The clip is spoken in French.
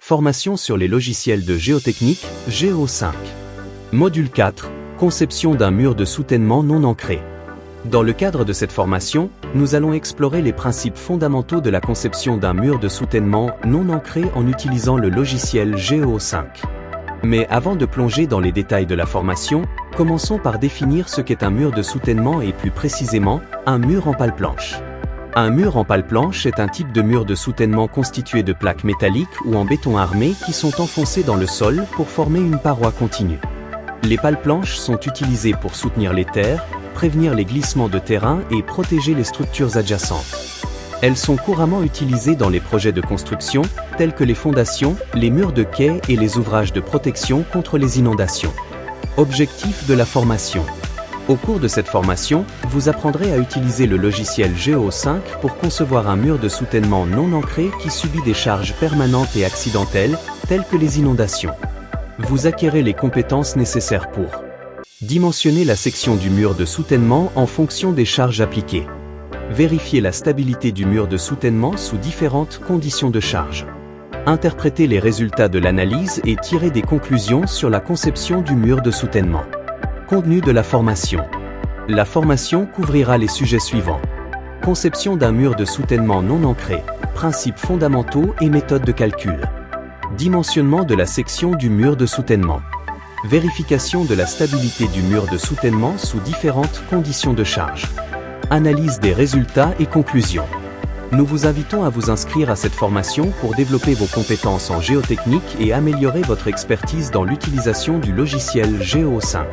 Formation sur les logiciels de géotechnique, Géo5. Module 4, conception d'un mur de soutènement non ancré. Dans le cadre de cette formation, nous allons explorer les principes fondamentaux de la conception d'un mur de soutènement non ancré en utilisant le logiciel Géo5. Mais avant de plonger dans les détails de la formation, commençons par définir ce qu'est un mur de soutènement et plus précisément, un mur en pale planche. Un mur en pale planche est un type de mur de soutènement constitué de plaques métalliques ou en béton armé qui sont enfoncées dans le sol pour former une paroi continue. Les pales planches sont utilisées pour soutenir les terres, prévenir les glissements de terrain et protéger les structures adjacentes. Elles sont couramment utilisées dans les projets de construction, tels que les fondations, les murs de quai et les ouvrages de protection contre les inondations. Objectif de la formation. Au cours de cette formation, vous apprendrez à utiliser le logiciel Géo5 pour concevoir un mur de soutènement non ancré qui subit des charges permanentes et accidentelles, telles que les inondations. Vous acquérez les compétences nécessaires pour dimensionner la section du mur de soutènement en fonction des charges appliquées. Vérifier la stabilité du mur de soutènement sous différentes conditions de charge. Interpréter les résultats de l'analyse et tirer des conclusions sur la conception du mur de soutènement. Contenu de la formation. La formation couvrira les sujets suivants. Conception d'un mur de soutènement non ancré, principes fondamentaux et méthodes de calcul. Dimensionnement de la section du mur de soutènement. Vérification de la stabilité du mur de soutènement sous différentes conditions de charge. Analyse des résultats et conclusions. Nous vous invitons à vous inscrire à cette formation pour développer vos compétences en géotechnique et améliorer votre expertise dans l'utilisation du logiciel Géo5.